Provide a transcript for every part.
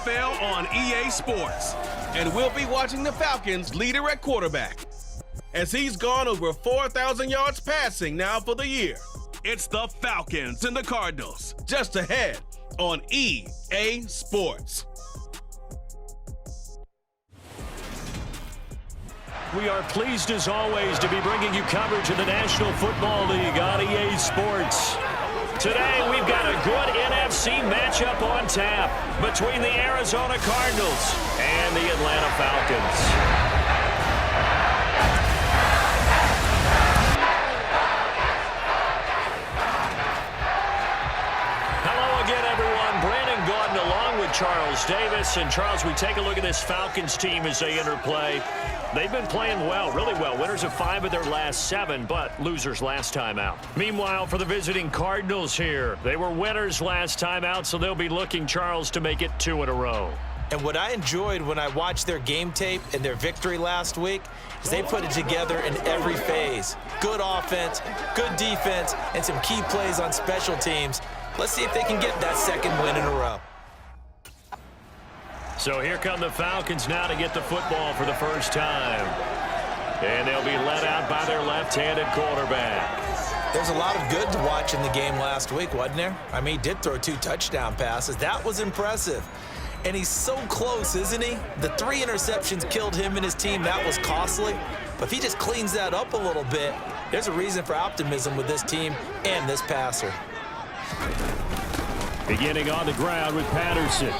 NFL on EA Sports. And we'll be watching the Falcons' leader at quarterback, as he's gone over 4,000 yards passing now for the year. It's the Falcons and the Cardinals, just ahead on EA Sports. We are pleased as always to be bringing you coverage of the National Football League on EA Sports. Today we've got a good NFC matchup on tap between the Arizona Cardinals and the Atlanta Falcons. Charles Davis. And Charles, we take a look at this Falcons team as they enter play. They've been playing well, really well. Winners of 5 of their last 7, but losers last time out. Meanwhile, for the visiting Cardinals here, they were winners last time out, so they'll be looking, Charles, to make it 2 in a row. And what I enjoyed when I watched their game tape and their victory last week is they put it together in every phase. Good offense, good defense, and some key plays on special teams. Let's see if they can get that 2nd win in a row. So here come the Falcons now to get the football for the first time. And they'll be led out by their left-handed quarterback. There's a lot of good to watch in the game last week, wasn't there? I mean, he did throw 2 touchdown passes. That was impressive. And he's so close, isn't he? The 3 interceptions killed him and his team. That was costly. But if he just cleans that up a little bit, there's a reason for optimism with this team and this passer. Beginning on the ground with Patterson.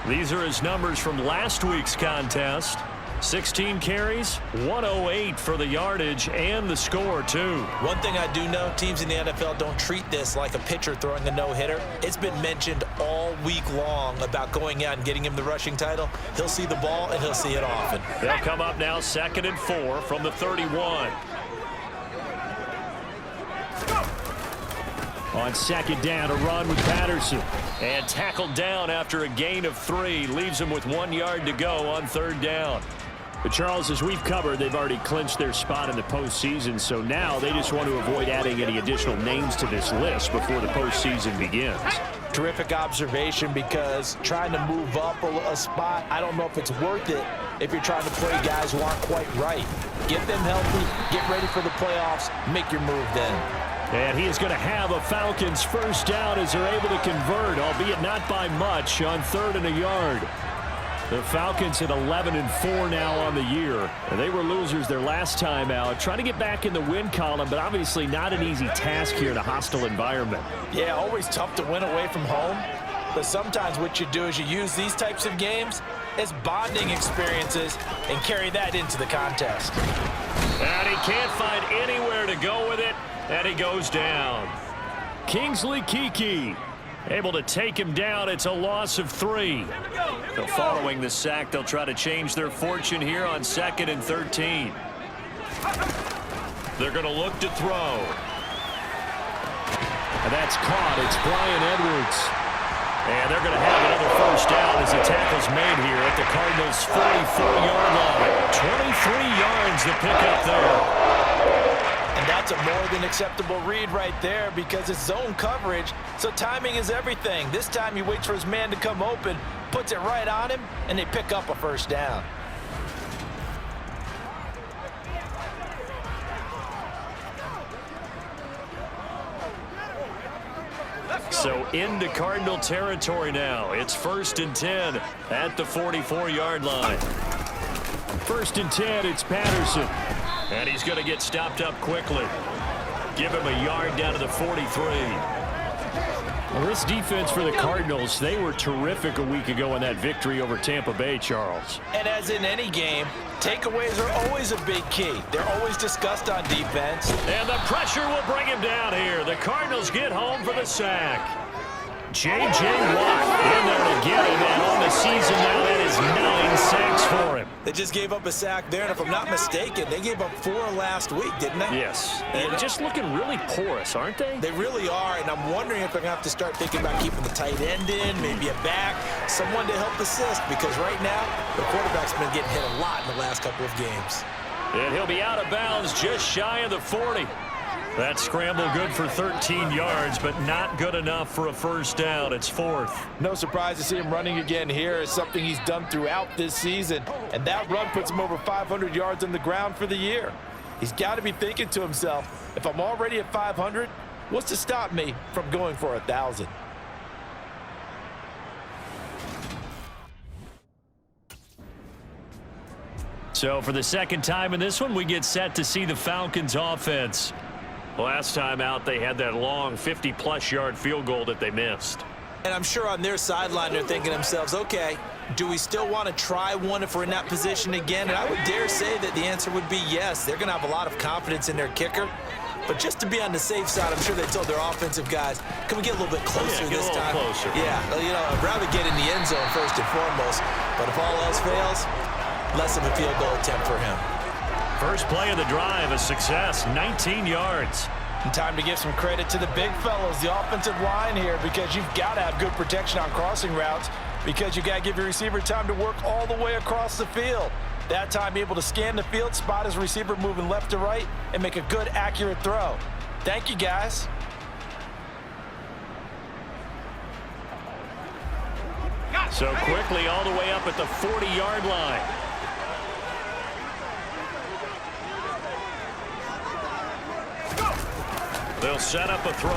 These are his numbers from last week's contest. 16 carries, 108 for the yardage and the score, too. One thing I do know, teams in the NFL don't treat this like a pitcher throwing a no-hitter. It's been mentioned all week long about going out and getting him the rushing title. He'll see the ball, and he'll see it often. They'll come up now 2nd and 4 from the 31. On 2nd down, a run with Patterson. And tackled down after a gain of 3. Leaves him with 1 yard to go on 3rd down. But Charles, as we've covered, they've already clinched their spot in the postseason. So now they just want to avoid adding any additional names to this list before the postseason begins. Terrific observation, because trying to move up a spot, I don't know if it's worth it if you're trying to play guys who aren't quite right. Get them healthy, get ready for the playoffs, make your move then. And he is going to have a Falcons first down as they're able to convert, albeit not by much, on 3rd and a yard. The Falcons at 11-4 now on the year. They were losers their last time out, trying to get back in the win column, but obviously not an easy task here in a hostile environment. Yeah, always tough to win away from home. But sometimes what you do is you use these types of games as bonding experiences and carry that into the contest. And he can't find anywhere to go with it. And he goes down. Kingsley Keke able to take him down. It's a loss of 3. So following the sack, they'll try to change their fortune here on 2nd and 13. They're going to look to throw. And that's caught. It's Bryan Edwards. And they're going to have another first down as the tackle's made here at the Cardinals' 44-yard line. 23 yards to pick up there. And that's a more than acceptable read right there, because it's zone coverage, so timing is everything. This time he waits for his man to come open, puts it right on him, and they pick up a first down. So into Cardinal territory now. It's 1st and 10 at the 44-yard line. 1st and 10, it's Patterson. And he's going to get stopped up quickly. Give him a yard down to the 43. Well, this defense for the Cardinals, they were terrific a week ago in that victory over Tampa Bay, Charles. And as in any game, takeaways are always a big key. They're always discussed on defense. And the pressure will bring him down here. The Cardinals get home for the sack. J.J. Watt in there to get him, and on the season now, that is 9 sacks for him. They just gave up a sack there, and if I'm not mistaken, they gave up 4 last week, didn't they? Yes. And just looking really porous, aren't they? They really are, and I'm wondering if they're going to have to start thinking about keeping the tight end in, maybe a back, someone to help assist, because right now, the quarterback's been getting hit a lot in the last couple of games. And he'll be out of bounds just shy of the 40. That scramble good for 13 yards, but not good enough for a first down. It's 4th. No surprise to see him running again here. It's something he's done throughout this season. And that run puts him over 500 yards on the ground for the year. He's got to be thinking to himself, if I'm already at 500, what's to stop me from going for 1,000? So for the second time in this one, we get set to see the Falcons offense. Last time out, they had that long 50-plus yard field goal that they missed. And I'm sure on their sideline they're thinking to themselves, okay, do we still want to try one if we're in that position again? And I would dare say that the answer would be yes. They're going to have a lot of confidence in their kicker. But just to be on the safe side, I'm sure they told their offensive guys, can we get a little bit closer this time? Closer. Yeah, you know, I'd rather get in the end zone first and foremost. But if all else fails, less of a field goal attempt for him. First play of the drive, a success, 19 yards. And time to give some credit to the big fellows, the offensive line here, because you've got to have good protection on crossing routes, because you got to give your receiver time to work all the way across the field. That time able to scan the field, spot his receiver moving left to right, and make a good, accurate throw. Thank you, guys. So quickly all the way up at the 40-yard line. They'll set up a throw.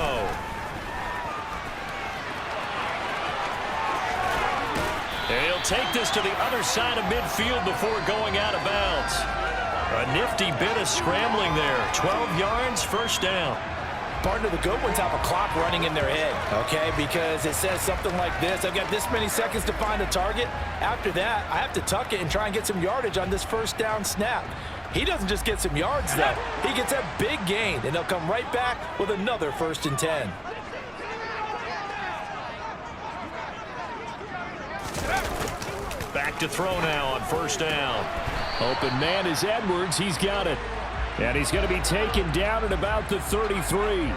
He'll take this to the other side of midfield before going out of bounds. A nifty bit of scrambling there. 12 yards, first down. Partner, the good ones have a clock running in their head, okay? Because it says something like this. I've got this many seconds to find a target. After that, I have to tuck it and try and get some yardage on this first down snap. He doesn't just get some yards, though. He gets a big gain, and he'll come right back with another 1st and 10. Back to throw now on first down. Open man is Edwards. He's got it. And he's going to be taken down at about the 33.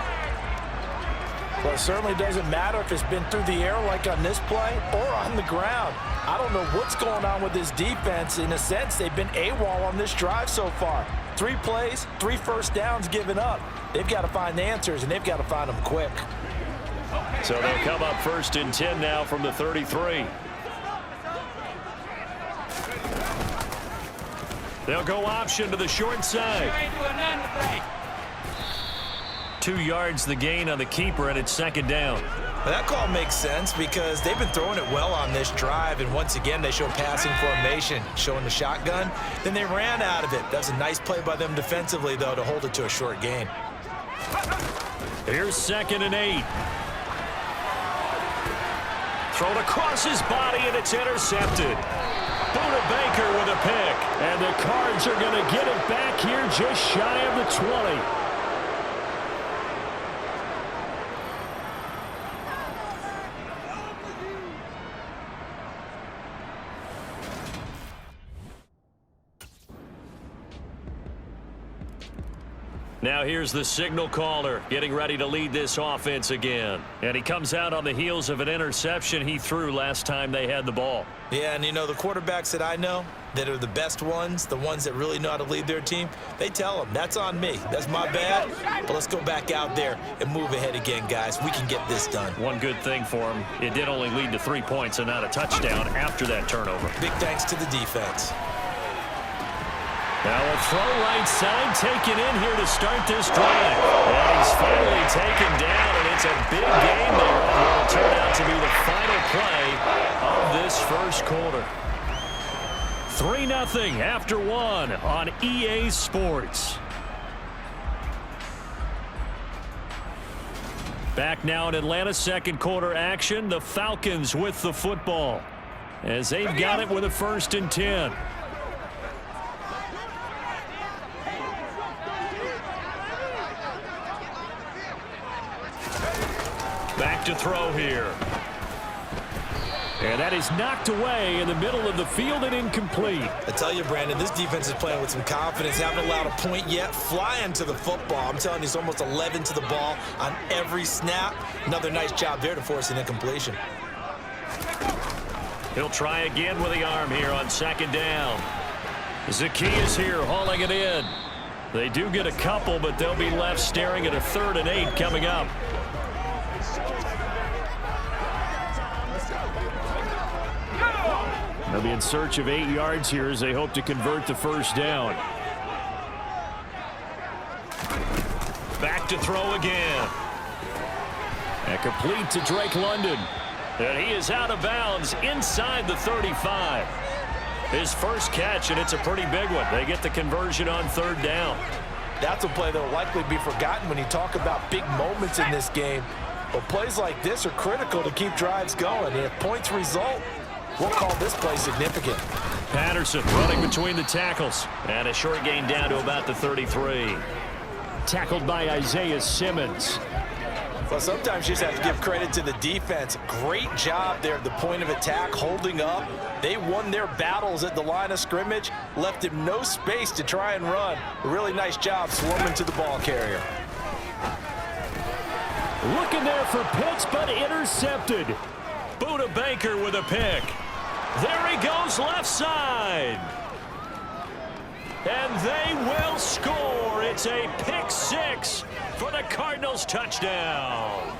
Well, it certainly doesn't matter if it's been through the air like on this play or on the ground. I don't know what's going on with this defense. In a sense, they've been AWOL on this drive so far. 3 plays, 3 first downs given up. They've got to find the answers, and they've got to find them quick. So they'll come up 1st and 10 now from the 33. They'll go option to the short side. 2 yards the gain on the keeper, and it's 2nd down. Well, that call makes sense because they've been throwing it well on this drive, and once again they show passing formation, showing the shotgun. Then they ran out of it. That's a nice play by them defensively, though, to hold it to a short gain. Here's 2nd and 8. Thrown across his body, and it's intercepted. Buda Baker with a pick, and the Cards are going to get it back here just shy of the 20. Now here's the signal caller getting ready to lead this offense again. And he comes out on the heels of an interception he threw last time they had the ball. Yeah, and you know, the quarterbacks that I know that are the best ones, the ones that really know how to lead their team, they tell them, that's on me. That's my bad. But let's go back out there and move ahead again, guys. We can get this done. One good thing for him, it did only lead to 3 points and not a touchdown after that turnover. Big thanks to the defense. Now a throw right side taken in here to start this drive. And he's finally taken down, and it's a big game there. And it'll turn out to be the final play of this first quarter. 3-0 after 1 on EA Sports. Back now in Atlanta, second quarter action. The Falcons with the football as they've got it with a 1st and 10. Back to throw here. And that is knocked away in the middle of the field and incomplete. I tell you, Brandon, this defense is playing with some confidence. Haven't allowed a point yet. Flying to the football. I'm telling you, it's almost 11 to the ball on every snap. Another nice job there to force an incompletion. He'll try again with the arm here on 2nd down. Zacchaeus here hauling it in. They do get a couple, but they'll be left staring at a 3rd and 8 coming up. They'll be in search of 8 yards here as they hope to convert the first down. Back to throw again. And complete to Drake London. And he is out of bounds inside the 35. His first catch, and it's a pretty big one. They get the conversion on 3rd down. That's a play that will likely be forgotten when you talk about big moments in this game. But plays like this are critical to keep drives going. And if points result, we'll call this play significant. Patterson running between the tackles. And a short gain down to about the 33. Tackled by Isaiah Simmons. Well, sometimes you just have to give credit to the defense. Great job there at the point of attack, holding up. They won their battles at the line of scrimmage, left him no space to try and run. A really nice job swarming to the ball carrier. Looking there for Pitts, but intercepted. Buda Baker with a pick. There he goes left side. And they will score. It's a pick 6 for the Cardinals touchdown.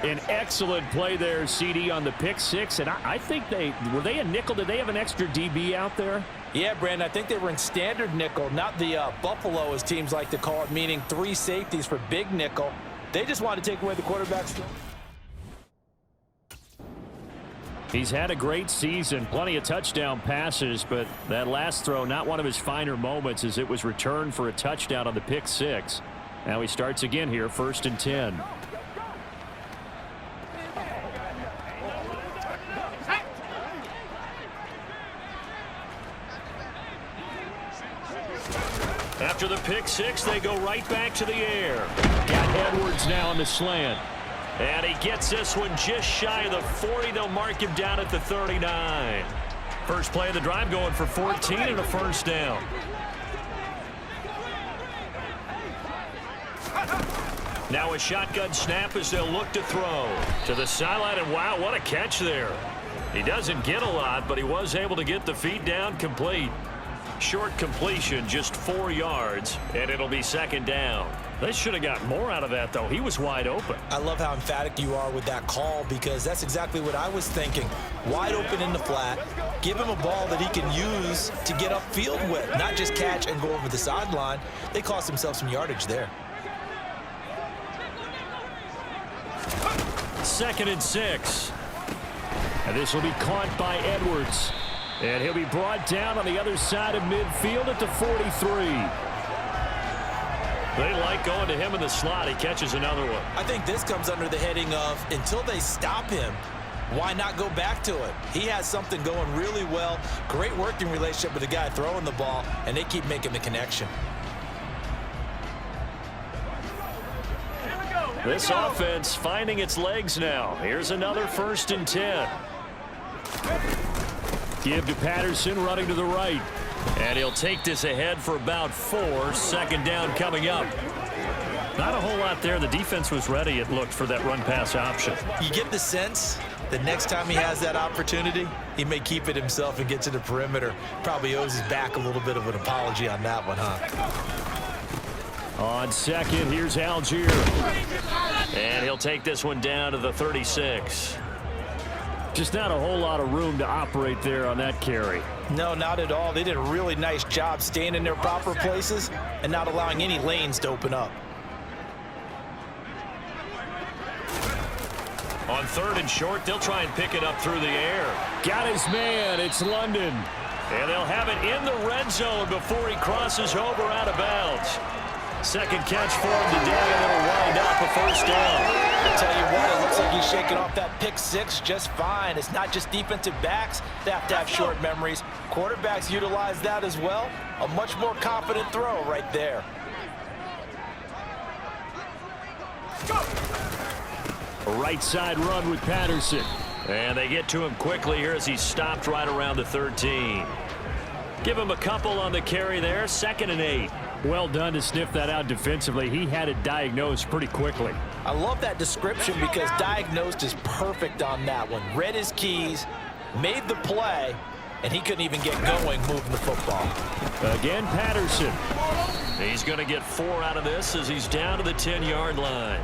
An excellent play there, CD, on the pick 6. And I think were they a nickel? Did they have an extra DB out there? Yeah, Brandon, I think they were in standard nickel, not the Buffalo, as teams like to call it, meaning 3 safeties for big nickel. They just wanted to take away the quarterback's throw. He's had a great season, plenty of touchdown passes, but that last throw, not one of his finer moments, as it was returned for a touchdown on the pick 6. Now he starts again here, 1st and 10. After the pick 6, they go right back to the air. Got Edwards now on the slant. And he gets this one just shy of the 40. They'll mark him down at the 39. First play of the drive going for 14 and a first down. Now a shotgun snap as they'll look to throw. To the sideline, and wow, what a catch there. He doesn't get a lot, but he was able to get the feet down complete. Short completion, just 4 yards, and it'll be 2nd down. They should have got more out of that, though. He was wide open. I love how emphatic you are with that call, because that's exactly what I was thinking. Wide open in the flat. Give him a ball that he can use to get upfield with, not just catch and go over the sideline. They cost themselves some yardage there. 2nd and 6. And this will be caught by Edwards. And he'll be brought down on the other side of midfield at the 43. They like going to him in the slot. He catches another one. I think this comes under the heading of, until they stop him, why not go back to it? He has something going really well. Great working relationship with the guy throwing the ball, and they keep making the connection. This offense finding its legs now. Here's another 1st and 10. Give to Patterson, running to the right. And he'll take this ahead for about 4. 2nd down coming up. Not a whole lot there. The defense was ready, it looked, for that run-pass option. You get the sense that next time he has that opportunity, he may keep it himself and get to the perimeter. Probably owes his back a little bit of an apology on that one, huh? On 2nd, here's Algier. And he'll take this one down to the 36. Just not a whole lot of room to operate there on that carry. No, not at all. They did a really nice job staying in their proper places and not allowing any lanes to open up. On 3rd and short, they'll try and pick it up through the air. Got his man. It's London. And they'll have it in the red zone before he crosses over out of bounds. 2nd catch for him today, and it'll wind up a first down. I tell you what, it looks like he's shaking off that pick 6 just fine. It's not just defensive backs that have to have short memories. Quarterbacks utilize that as well. A much more confident throw right there. A right side run with Patterson. And they get to him quickly here as he's stopped right around the 13. Give him a couple on the carry there. 2nd and 8. Well done to sniff that out defensively. He had it diagnosed pretty quickly. I love that description because diagnosed is perfect on that one. Read his keys, made the play, and he couldn't even get going moving the football. Again, Patterson. He's going to get 4 out of this as he's down to the 10-yard line.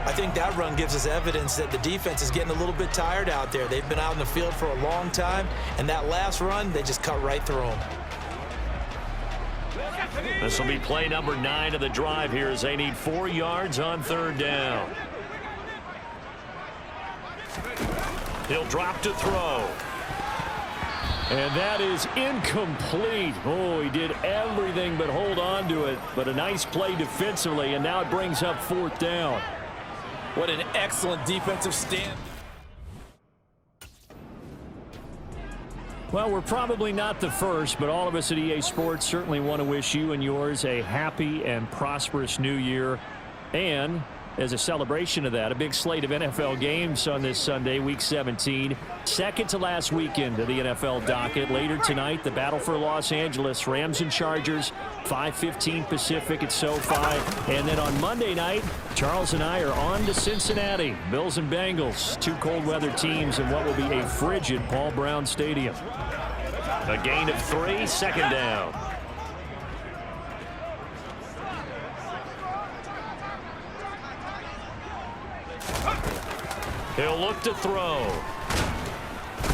I think that run gives us evidence that the defense is getting a little bit tired out there. They've been out in the field for a long time, and that last run, they just cut right through them. This will be play number 9 of the drive here as they need 4 yards on 3rd down. He'll drop to throw. And that is incomplete. Oh, he did everything but hold on to it. But a nice play defensively, and now it brings up 4th down. What an excellent defensive stand. Well, we're probably not the first, but all of us at EA Sports certainly want to wish you and yours a happy and prosperous new year. And as a celebration of that, a big slate of NFL games on this Sunday, Week 17. Second to last weekend of the NFL docket. Later tonight, the battle for Los Angeles, Rams and Chargers, 5:15 Pacific at SoFi. And then on Monday night, Charles and I are on to Cincinnati. Bills and Bengals, 2 cold weather teams in what will be a frigid Paul Brown Stadium. A gain of 3, 2nd down. He'll look to throw.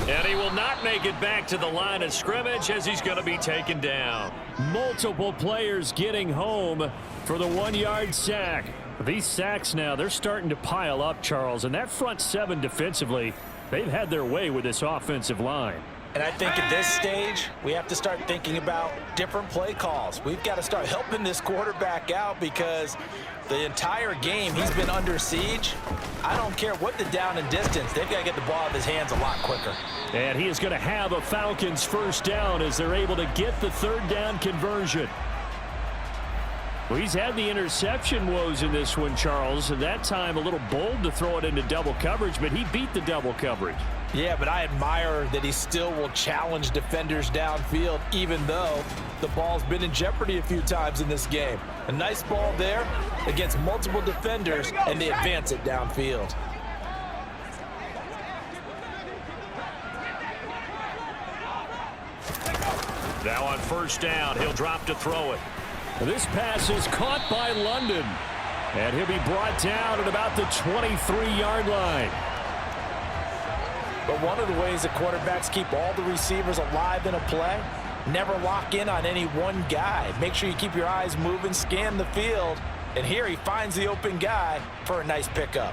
And he will not make it back to the line of scrimmage as he's going to be taken down. Multiple players getting home for the 1-yard sack. These sacks now, they're starting to pile up, Charles. And that front 7 defensively, they've had their way with this offensive line. And I think at this stage, we have to start thinking about different play calls. We've got to start helping this quarterback out because the entire game he's been under siege. I don't care what the down and distance. They've got to get the ball out of his hands a lot quicker. And he is going to have a Falcons 1st down as they're able to get the 3rd down conversion. Well, he's had the interception woes in this one, Charles. And that time a little bold to throw it into double coverage, but he beat the double coverage. Yeah, but I admire that he still will challenge defenders downfield, even though the ball's been in jeopardy a few times in this game. A nice ball there against multiple defenders, and they advance it downfield. Now on 1st down, he'll drop to throw it. This pass is caught by London, and he'll be brought down at about the 23-yard line. But one of the ways that quarterbacks keep all the receivers alive in a play, never lock in on any one guy. Make sure you keep your eyes moving, scan the field, and here he finds the open guy for a nice pickup.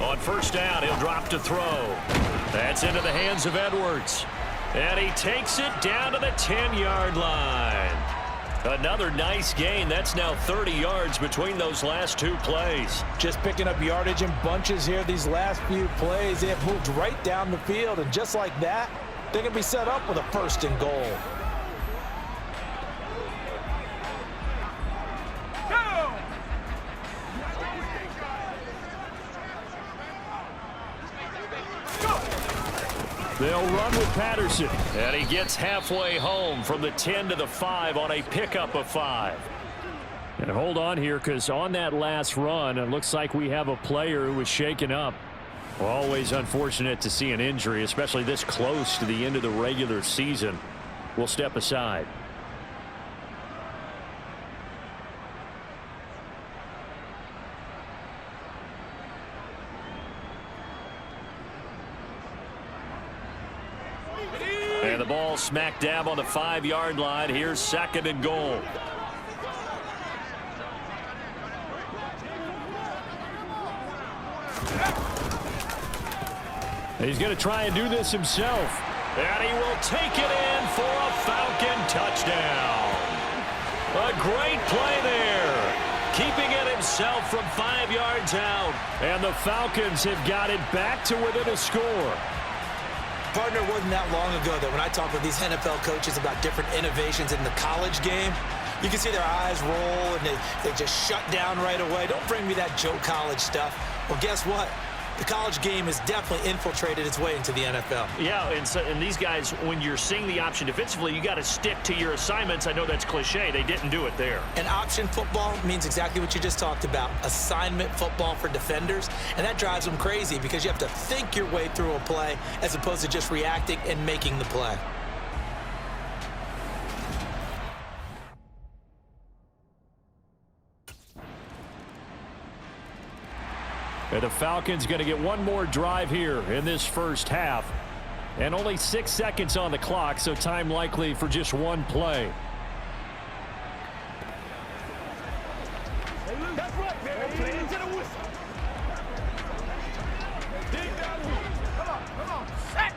On 1st down, he'll drop to throw. That's into the hands of Edwards. And he takes it down to the 10-yard line. Another nice gain. That's now 30 yards between those last 2 plays. Just picking up yardage in bunches here these last few plays. They have moved right down the field, and just like that, they're going to be set up with a 1st and goal. They'll run with Patterson. And he gets halfway home from the 10 to the 5 on a pickup of 5. And hold on here, because on that last run, it looks like we have a player who was shaken up. Always unfortunate to see an injury, especially this close to the end of the regular season. We'll step aside. And the ball smack dab on the 5-yard line. Here's 2nd and goal. He's going to try and do this himself. And he will take it in for a Falcon touchdown. A great play there. keeping it himself from 5 yards out. And the Falcons have got it back to within a score. Partner, it wasn't that long ago that when I talk with these NFL coaches about different innovations in the college game, you can see their eyes roll and they just shut down right away. Don't bring me that Joe College stuff. Well, guess what? The college game has definitely infiltrated its way into the NFL. Yeah, and these guys, when you're seeing the option defensively, you got to stick to your assignments. I know that's cliche. They didn't do it there. And option football means exactly what you just talked about, assignment football for defenders. And that drives them crazy because you have to think your way through a play as opposed to just reacting and making the play. And the Falcons going to get one more drive here in this first half. And only 6 seconds on the clock, so time likely for just one play. That's right, man. Play into the whistle. Dig down the whistle. Come on. Set.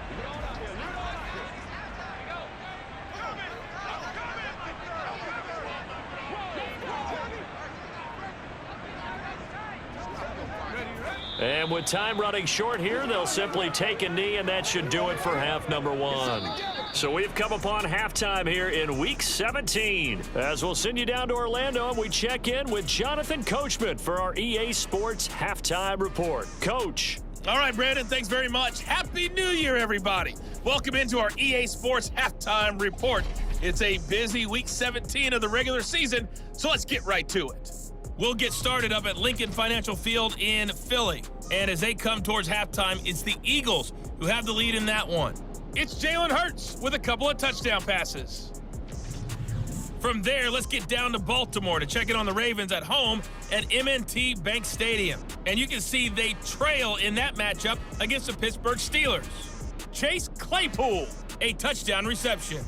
And with time running short here, they'll simply take a knee, and that should do it for half number one. So we've come upon halftime here in Week 17. As we'll send you down to Orlando, and we check in with Jonathan Coachman for our EA Sports Halftime Report. Coach. All right, Brandon, thanks very much. Happy New Year, everybody. Welcome into our EA Sports Halftime Report. It's a busy Week 17 of the regular season, so let's get right to it. We'll get started up at Lincoln Financial Field in Philly. And as they come towards halftime, it's the Eagles who have the lead in that one. It's Jalen Hurts with a couple of touchdown passes. From there, let's get down to Baltimore to check in on the Ravens at home at M&T Bank Stadium. And you can see they trail in that matchup against the Pittsburgh Steelers. Chase Claypool, a touchdown reception.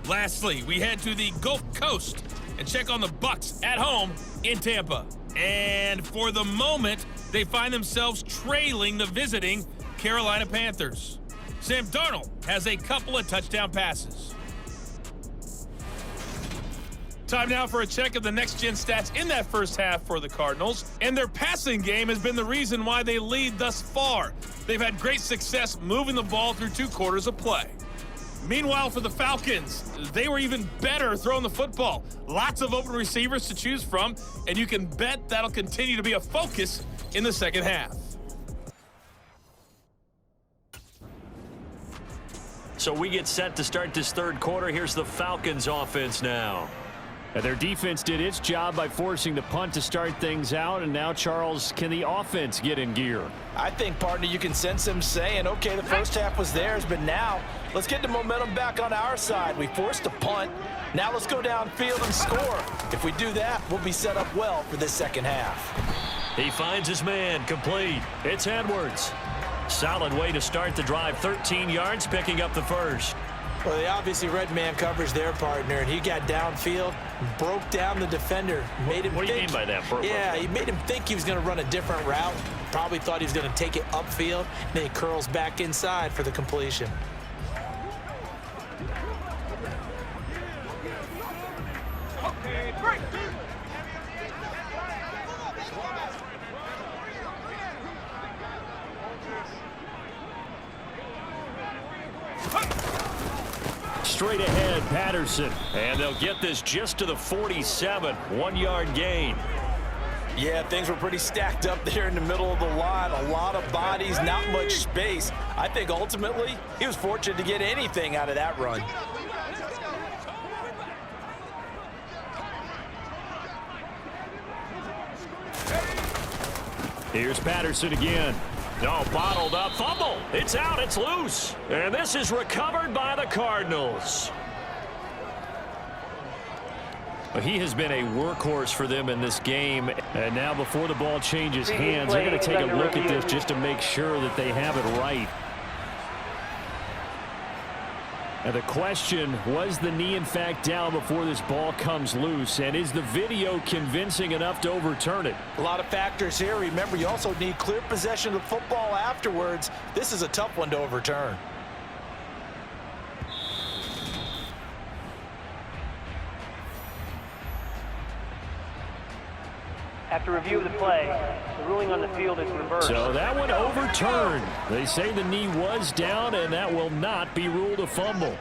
Lastly, we head to the Gulf Coast and check on the Bucs at home in Tampa. And for the moment, they find themselves trailing the visiting Carolina Panthers. Sam Darnold has a couple of touchdown passes. Time now for a check of the next-gen stats in that first half for the Cardinals. And their passing game has been the reason why they lead thus far. They've had great success moving the ball through 2 quarters of play. Meanwhile, for the Falcons, they were even better throwing the football. Lots of open receivers to choose from, and you can bet that'll continue to be a focus in the second half. So we get set to start this third quarter. Here's the Falcons offense now. And their defense did its job by forcing the punt to start things out. And now, Charles, can the offense get in gear? I think, partner, you can sense them saying, okay, the first half was theirs, but now let's get the momentum back on our side. We forced a punt. Now let's go downfield and score. If we do that, we'll be set up well for this second half. He finds his man, complete. It's Edwards. Solid way to start the drive, 13 yards, picking up the first. Well, they obviously read man coverage their partner, and he got downfield, broke down the defender, made him What do you mean by that? Yeah, he made him think he was going to run a different route. Probably thought he was going to take it upfield, and then he curls back inside for the completion. Okay, break. Straight ahead, Patterson. And they'll get this just to the 47, 1-yard gain. Yeah, things were pretty stacked up there in the middle of the line. A lot of bodies, not much space. I think ultimately he was fortunate to get anything out of that run. Here's Patterson again. No, bottled up, fumble. It's out, it's loose. And this is recovered by the Cardinals. Well, he has been a workhorse for them in this game. And now before the ball changes hands, they're going to take a look at this just to make sure that they have it right. And the question, was the knee in fact down before this ball comes loose? And is the video convincing enough to overturn it? A lot of factors here. Remember, you also need clear possession of the football afterwards. This is a tough one to overturn. After review of the play, the ruling on the field is reversed. So that one overturned. They say the knee was down, and that will not be ruled a fumble.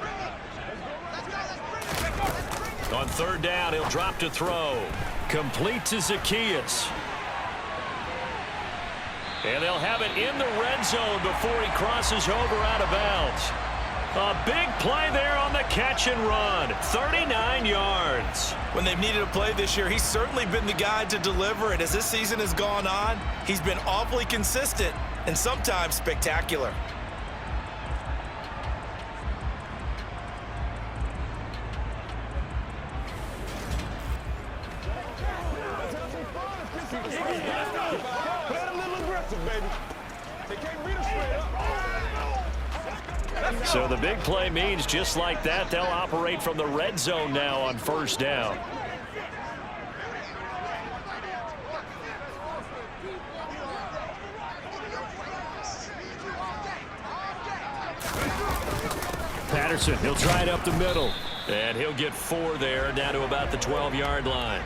On third down, he'll drop to throw. Complete to Zacchaeus. And they'll have it in the red zone before he crosses over out of bounds. A big play there on the catch and run. 39 yards. When they've needed a play this year, he's certainly been the guy to deliver it. As this season has gone on, he's been awfully consistent and sometimes spectacular. So the big play means just like that, they'll operate from the red zone now on first down. Patterson, he'll try it up the middle. And he'll get 4 there, down to about the 12-yard line.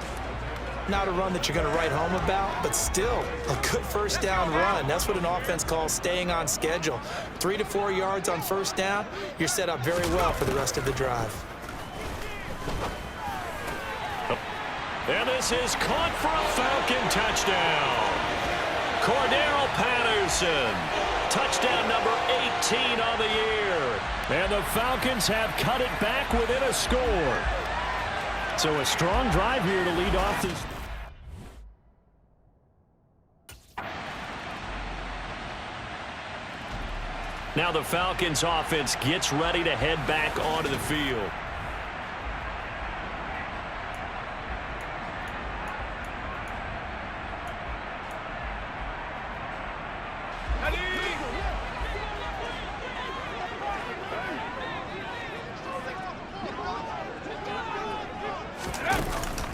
Not a run that you're going to write home about, but still a good first down run. That's what an offense calls staying on schedule. 3 to 4 yards on first down, you're set up very well for the rest of the drive. And this is caught for a Falcon touchdown. Cordero Patterson, touchdown number 18 on the year. And the Falcons have cut it back within a score. So a strong drive here to lead off this. Now the Falcons offense gets ready to head back onto the field.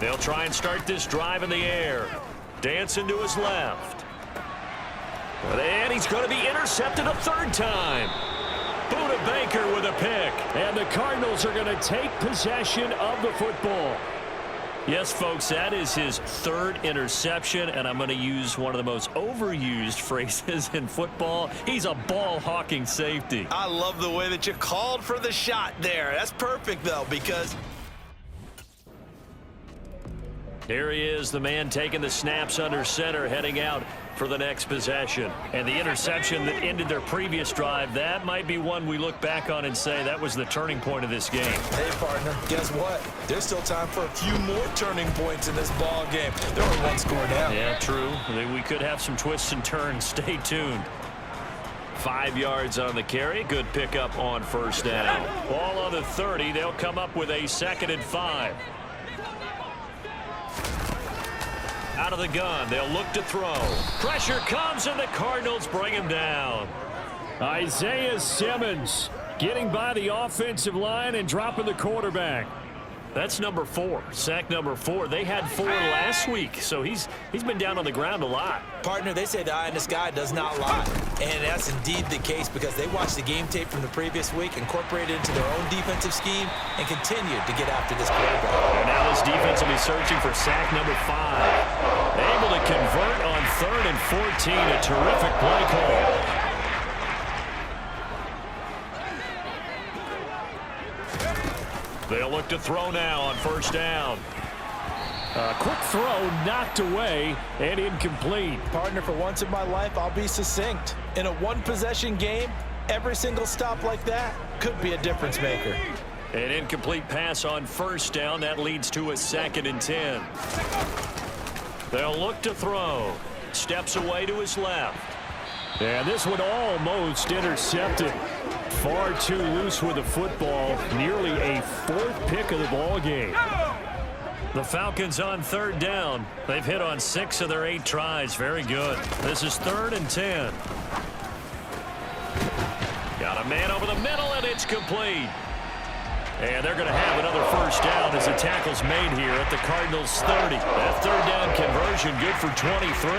They'll try and start this drive in the air. Dancing to his left. And he's going to be intercepted a third time. Buda Baker with a pick. And the Cardinals are going to take possession of the football. Yes, folks, that is his third interception, and I'm going to use one of the most overused phrases in football. He's a ball-hawking safety. I love the way that you called for the shot there. That's perfect, though, because... Here he is, the man taking the snaps under center, heading out for the next possession. And the interception that ended their previous drive, that might be one we look back on and say that was the turning point of this game. Hey, partner, guess what? There's still time for a few more turning points in this ball game. They're only one score down. Yeah, true. We could have some twists and turns. Stay tuned. 5 yards on the carry. Good pickup on first down. Ball on the 30. They'll come up with a 2nd and 5. Out of the gun, they'll look to throw. Pressure comes, and the Cardinals bring him down. Isaiah Simmons getting by the offensive line and dropping the quarterback. That's number 4, sack number 4. They had 4 last week, so he's been down on the ground a lot. Partner, they say the eye in the sky does not lie. And that's indeed the case because they watched the game tape from the previous week, incorporated it into their own defensive scheme, and continued to get after this quarterback. And now this defense will be searching for sack number 5. Able to convert on 3rd and 14. A terrific play call. They'll look to throw now on first down. A quick throw knocked away and incomplete. Partner, for once in my life, I'll be succinct. In a one-possession game, every single stop like that could be a difference maker. An incomplete pass on first down. That leads to a 2nd and 10. They'll look to throw. Steps away to his left. And this one almost intercepted. Far too loose with the football. Nearly a 4th pick of the ball game. The Falcons on 3rd down. They've hit on 6 of their 8 tries. Very good. This is 3rd and 10. Got a man over the middle, and it's complete. And they're going to have another first down as the tackle's made here at the Cardinals' 30. That 3rd down conversion good for 23.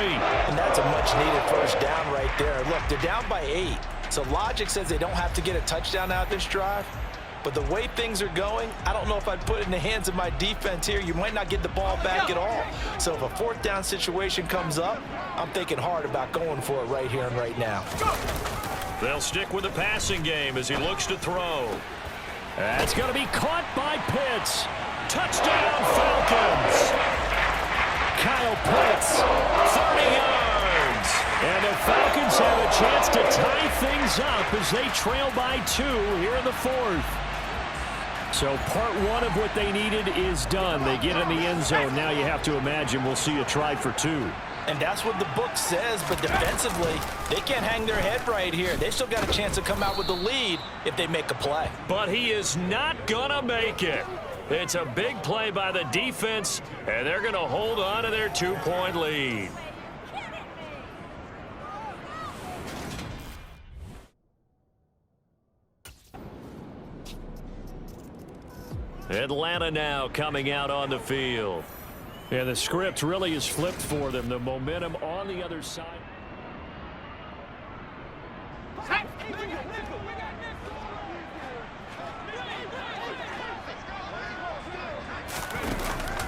And that's a much-needed first down right there. Look, they're down by 8. So logic says they don't have to get a touchdown out of this drive. But the way things are going, I don't know if I'd put it in the hands of my defense here. You might not get the ball back at all. So if a fourth down situation comes up, I'm thinking hard about going for it right here and right now. They'll stick with the passing game as he looks to throw. That's going to be caught by Pitts. Touchdown, Falcons. Kyle Pitts, 30 yards. And the Falcons have a chance to tie things up as they trail by 2 here in the 4th. So part 1 of what they needed is done. They get in the end zone. Now you have to imagine we'll see a try for 2. And that's what the book says, but defensively, they can't hang their head right here. They still got a chance to come out with the lead if they make a play. But he is not going to make it. It's a big play by the defense, and they're going to hold on to their 2-point lead. Atlanta now coming out on the field. Yeah, the script really is flipped for them. The momentum on the other side.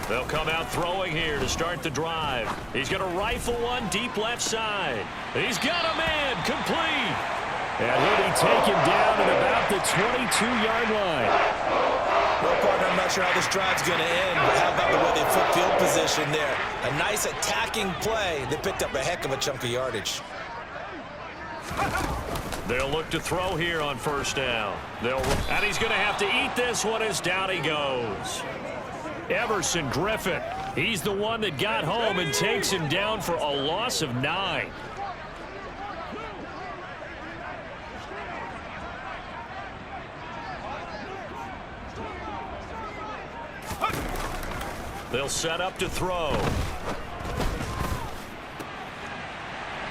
They'll come out throwing here to start the drive. He's going to rifle one deep left side. He's got a man complete. And he'll be taken down at about the 22-yard line. Well, partner, I'm not sure how this drive's going to end, but how about the way they flip field position there? A nice attacking play. They picked up a heck of a chunk of yardage. They'll look to throw here on first down. And he's going to have to eat this one as down he goes. Everson Griffin, he's the one that got home and takes him down for a loss of 9. They'll set up to throw.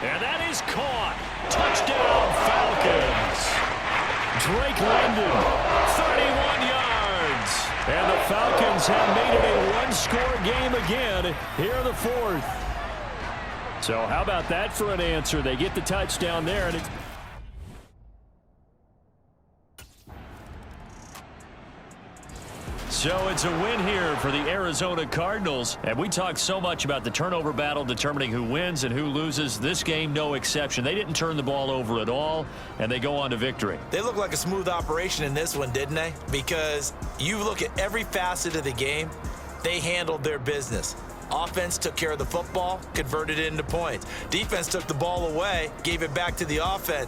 And that is caught. Touchdown, Falcons. Drake London, 31 yards. And the Falcons have made it a one-score game again here in the 4th. So how about that for an answer? They get the touchdown there, and it's... So it's a win here for the Arizona Cardinals. And we talked so much about the turnover battle determining who wins and who loses. This game, no exception. They didn't turn the ball over at all, and they go on to victory. They look like a smooth operation in this one, didn't they? Because you look at every facet of the game, they handled their business. Offense took care of the football, converted it into points. Defense took the ball away, gave it back to the offense.